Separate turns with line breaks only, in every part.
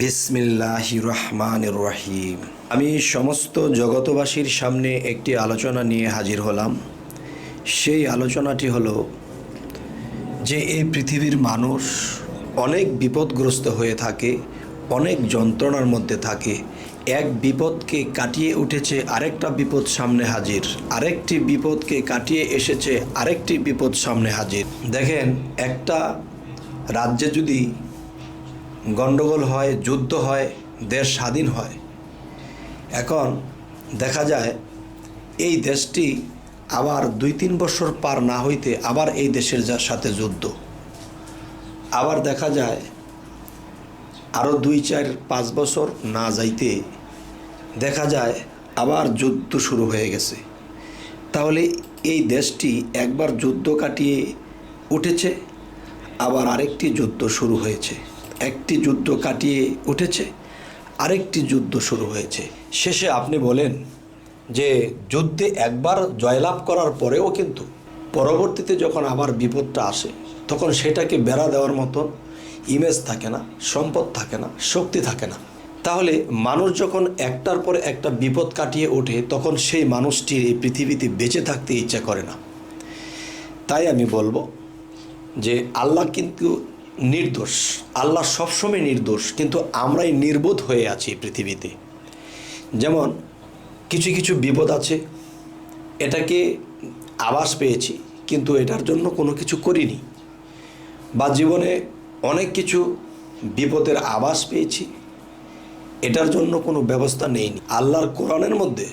বিসমিল্লাহির রহমানির রহিম। আমি সমস্ত জগতবাসীর সামনে একটি আলোচনা নিয়ে হাজির হলাম। সেই আলোচনাটি হলো যে এই পৃথিবীর মানুষ অনেক বিপদগ্রস্ত হয়ে থাকে, অনেক যন্ত্রণার মধ্যে থাকে। এক বিপদকে কাটিয়ে উঠেছে আরেকটা বিপদ সামনে হাজির, আরেকটি বিপদকে কাটিয়ে এসেছে আরেকটি বিপদ সামনে হাজির। দেখেন, একটা রাজ্যে যদি গণ্ডগোল হয়, যুদ্ধ হয়, দেশ স্বাধীন হয়, এখন দেখা যায় এই দেশটি আবার 2-3 বছর পার না হইতে আবার এই দেশের সাথে যুদ্ধ, আবার দেখা যায় আরও 2-4-5 বছর না যাইতে দেখা যায় আবার যুদ্ধ শুরু হয়ে গেছে। তাহলে এই দেশটি একবার যুদ্ধ কাটিয়ে উঠেছে, আবার আরেকটি যুদ্ধ শুরু হয়েছে, একটি যুদ্ধ কাটিয়ে উঠেছে, আরেকটি যুদ্ধ শুরু হয়েছে। শেষে আপনি বলেন যে যুদ্ধে একবার জয়লাভ করার পরেও কিন্তু পরবর্তীতে যখন আবার বিপদটা আসে তখন সেটাকে বেড়া দেওয়ার মতন ইমেজ থাকে না, সম্পদ থাকে না, শক্তি থাকে না। তাহলে মানুষ যখন একটার পর একটা বিপদ কাটিয়ে ওঠে তখন সেই মানুষটির এই পৃথিবীতে বেঁচে থাকতে ইচ্ছা করে না। তাই আমি বলবো যে আল্লাহ কিন্তু নির্দোষ, আল্লাহ সবসময় নির্দোষ, কিন্তু আমরাই নির্বোধ হয়ে আছি পৃথিবীতে। যেমন কিছু কিছু বিপদ আছে, এটাকে আভাস পেয়েছি কিন্তু এটার জন্য কোনো কিছু করিনি, বা জীবনে অনেক কিছু বিপদের আভাস পেয়েছি, এটার জন্য কোনো ব্যবস্থা নেইনি। আল্লাহর কোরআনের মধ্যে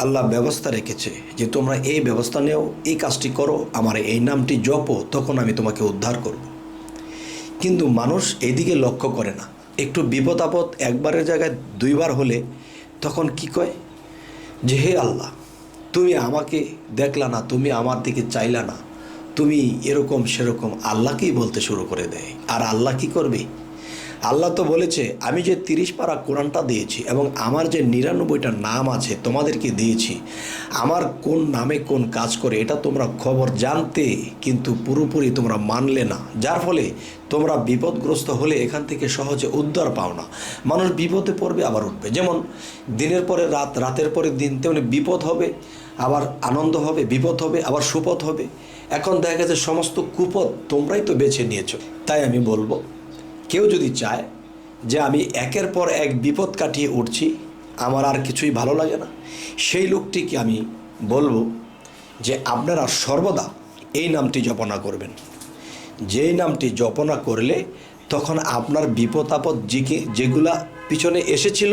আল্লাহ ব্যবস্থা রেখেছে যে তোমরা এই ব্যবস্থা নেও, এই কাজটি করো, আমার এই নামটি জপো, তখন আমি তোমাকে উদ্ধার করব। কিন্তু মানুষ এইদিকে লক্ষ্য করে না। একটু বিপদ আপদ একবারের জায়গায় 2বার হলে তখন কি কয় যে হে আল্লাহ, তুমি আমাকে দেখলা না, তুমি আমার দিকে চাইলা না, তুমি এরকম সেরকম আল্লাহকেই বলতে শুরু করে দেয়। আর আল্লাহ কি করবে? আল্লাহ তো বলেছে আমি যে 30 পারা কোরআনটা দিয়েছি এবং আমার যে 99টা নাম আছে তোমাদেরকে দিয়েছি, আমার কোন নামে কোন কাজ করে এটা তোমরা খবর জানতে, কিন্তু পুরোপুরি তোমরা মানলে না, যার ফলে তোমরা বিপদগ্রস্ত হলে এখান থেকে সহজে উদ্ধার পাও না। মানুষ বিপদে পড়বে আবার উঠবে। যেমন দিনের পরে রাত, রাতের পরে দিন, তেমনি বিপদ হবে আবার আনন্দ হবে, বিপদ হবে আবার সুপথ হবে। এখন দেখা গেছে সমস্ত কুপথ তোমরাই তো বেছে নিয়েছো। তাই আমি বলবো, কেউ যদি চায় যে আমি একের পর এক বিপদ কাটিয়ে উঠছি, আমার আর কিছুই ভালো লাগে না, সেই লোকটিকে আমি বলবো যে আপনারা সর্বদা এই নামটি জপনা করবেন। যেই নামটি জপনা করলে তখন আপনার বিপদ আপদ যেগুলা পিছনে এসেছিল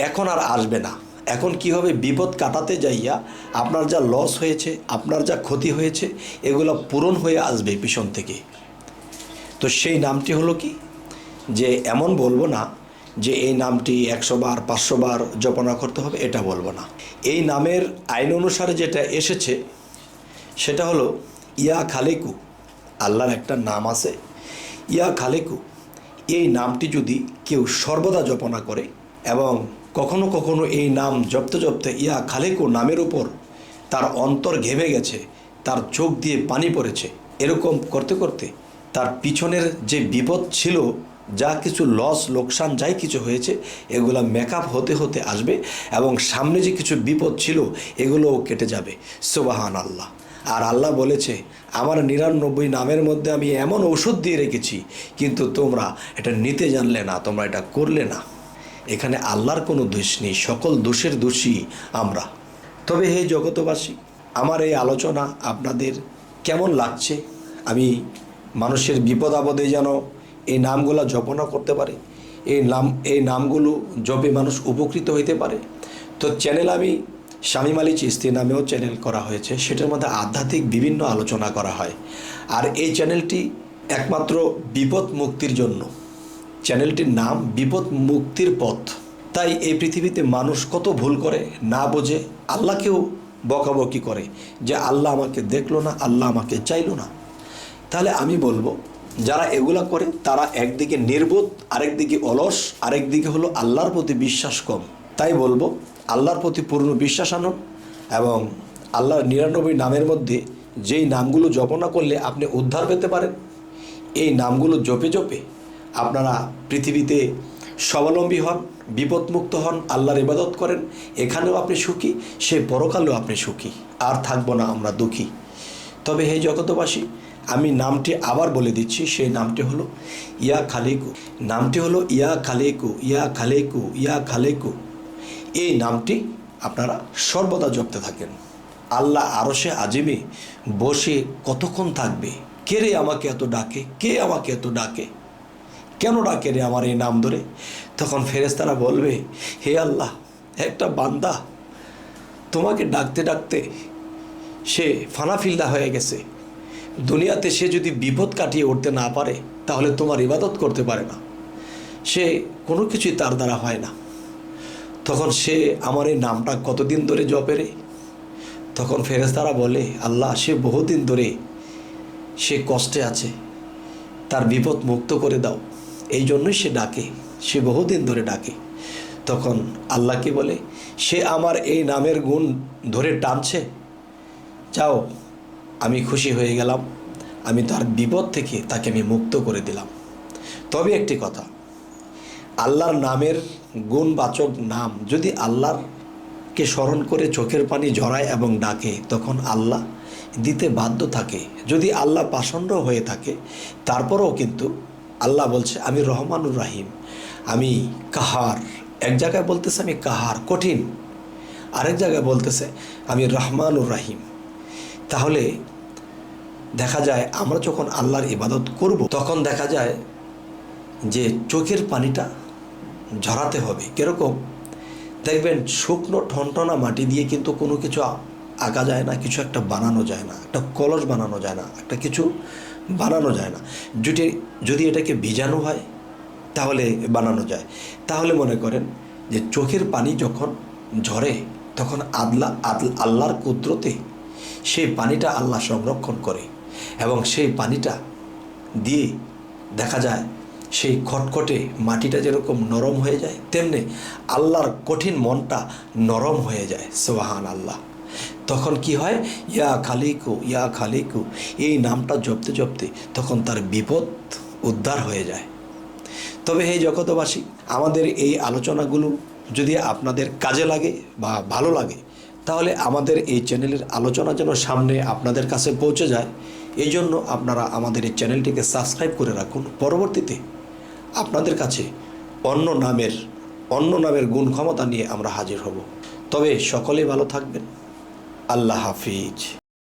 এখন আর আসবে না। এখন কি হবে, বিপদ কাটাতে যাইয়া আপনার যা লস হয়েছে, আপনার যা ক্ষতি হয়েছে, এগুলো পূরণ হয়ে আসবে পিছন থেকে। তো সেই নামটি হলো কি, যে এমন বলবো না যে এই নামটি 100 বার 500 বার জপনা করতে হবে, এটা বলবো না। এই নামের আইন অনুসারে যেটা এসেছে সেটা হলো ইয়া খালেকু। আল্লাহর একটা নাম আছে ইয়া খালেকু। এই নামটি যদি কেউ সর্বদা জপনা করে এবং কখনো কখনো এই নাম জপতে জপতে ইয়া খালেকু নামের উপর তার অন্তর ঘেমে গেছে, তার চোখ দিয়ে পানি পড়েছে, এরকম করতে করতে তার পিছনের যে বিপদ ছিল, যা কিছু লস লোকসান যাই কিছু হয়েছে, এগুলো মেকআপ হতে হতে আসবে এবং সামনে যে কিছু বিপদ ছিল এগুলোও কেটে যাবে। সুবহান আল্লাহ। আর আল্লাহ বলেছে আমার 99 নামের মধ্যে আমি এমন ঔষধ দিয়ে রেখেছি, কিন্তু তোমরা এটা নিতে জানলে না, তোমরা এটা করলে না। এখানে আল্লাহর কোনো দোষ নেই, সকল দোষের দোষী আমরা। তবে হে জগতবাসী, আমার এই আলোচনা আপনাদের কেমন লাগছে? আমি মানুষের বিপদ আপদে যেন এই নামগুলো জপনা করতে পারে, এই নামগুলো জপে মানুষ উপকৃত হইতে পারে। তো চ্যানেল আমি শামীম আলী চিশতি নামেও চ্যানেল করা হয়েছে, সেটার মধ্যে আধ্যাত্মিক বিভিন্ন আলোচনা করা হয়। আর এই চ্যানেলটি একমাত্র বিপদ মুক্তির জন্য, চ্যানেলটির নাম বিপদ মুক্তির পথ। তাই এই পৃথিবীতে মানুষ কত ভুল করে, না বোঝে, আল্লাহকেও বকাবকি করে যে আল্লাহ আমাকে দেখলো না, আল্লাহ আমাকে চাইলো না। তাহলে আমি বলবো যারা এগুলা করে তারা একদিকে নির্বোধ, আরেকদিকে অলস, আরেকদিকে হলো আল্লাহর প্রতি বিশ্বাস কম। তাই বলবো আল্লাহর প্রতি পূর্ণ বিশ্বাস আনুন এবং আল্লাহর 99 নামের মধ্যে যেই নামগুলো জপনা করলে আপনি উদ্ধার পেতে পারেন, এই নামগুলো জপে জপে আপনারা পৃথিবীতে স্বাবলম্বী হন, বিপদমুক্ত হন, আল্লাহর ইবাদত করেন, এখানেও আপনি সুখী, সে পরকালেও আপনি সুখী, আর থাকবো না আমরা দুঃখী। তবে হে জগতবাসী, আমি নামটি আবার বলে দিচ্ছি, সেই নামটি হলো ইয়া খালিকু। নামটি হলো ইয়া খালিকু, ইয়া খালিকু, ইয়া খালিকু। এই নামটি আপনারা সর্বদা জপতে থাকেন। আল্লাহ আরশে আজিমে বসে কতক্ষণ থাকবে, কে রে আমাকে এত ডাকে, কে আমাকে এত ডাকে, কেন ডাকে রে আমার এই নাম ধরে? তখন ফেরেশতারা বলবে, হে আল্লাহ, একটা বান্দা তোমাকে ডাকতে ডাকতে সে ফানাফিল্লা হয়ে গেছে। দুনিয়াতে সে যদি বিপদ কাটিয়ে উঠতে না পারে, তাহলে তোমার ইবাদত করতে পারে না, সে কোনো কিছুই তার দ্বারা হয় না। তখন সে আমার এই নামটা কতদিন ধরে জপে রে? তখন ফেরেশতারা বলে, আল্লাহ, সে বহুদিন ধরে সে কষ্টে আছে, তার বিপদ মুক্ত করে দাও, এই জন্যই সে ডাকে, সে বহুদিন ধরে ডাকে। তখন আল্লাহকে বলে, সে আমার এই নামের গুণ ধরে টানছে, যাও, আমি খুশি হয়ে গেলাম, আমি তার বিপদ থেকে তাকে আমি মুক্ত করে দিলাম। তবে একটি কথা, আল্লাহর নামের গুণবাচক নাম যদি আল্লাহকে স্মরণ করে চোখের পানি ঝরায় এবং ডাকে, তখন আল্লাহ দিতে বাধ্য থাকে। যদি আল্লাহ পাষণ্ড হয়ে থাকে, তারপরেও কিন্তু আল্লাহ বলছে আমি রহমানুর রাহিম, আমি কাহার। এক জায়গায় বলতেছে আমি কাহার, কঠিন, আরেক জায়গায় বলতেছে আমি রহমানুর রাহিম। তাহলে দেখা যায় আমরা যখন আল্লাহর ইবাদত করব, তখন দেখা যায় যে চোখের পানিটা ঝরাতে হবে। কীরকম? দেখবেন শুকনো ঠনঠনা মাটি দিয়ে কিন্তু কোনো কিছু আঁকা যায় না, কিছু একটা বানানো যায় না, একটা কলস বানানো যায় না, একটা কিছু বানানো যায় না। যদি এটাকে ভিজানো হয় তাহলে বানানো যায়। তাহলে মনে করেন যে চোখের পানি যখন ঝরে, তখন আল্লাহর কুদরতে সেই পানিটা আল্লাহ সংরক্ষণ করে, এবং সেই পানিটা দিয়ে দেখা যায় সেই খটখটে মাটিটা যেরকম নরম হয়ে যায়, তেমনি আল্লাহর কঠিন মনটা নরম হয়ে যায়। সুবহান আল্লাহ। তখন কি হয়, ইয়া খালিকু, ইয়া খালিকু, এই নামটা জপতে জপতে তখন তার বিপদ উদ্ধার হয়ে যায়। তবে হে জগতবাসী, আমাদের এই আলোচনাগুলো যদি আপনাদের কাজে লাগে বা ভালো লাগে, তাহলে আমাদের এই চ্যানেলের আলোচনা যেন সামনে আপনাদের কাছে পৌঁছে যায়, এই জন্য আপনারা আমাদের এই চ্যানেলটিকে সাবস্ক্রাইব করে রাখুন। পরবর্তীতে আপনাদের কাছে অন্য নামের গুণ ক্ষমতা নিয়ে আমরা হাজির হব। তবে সকলেই ভালো থাকবেন। আল্লাহ হাফিজ।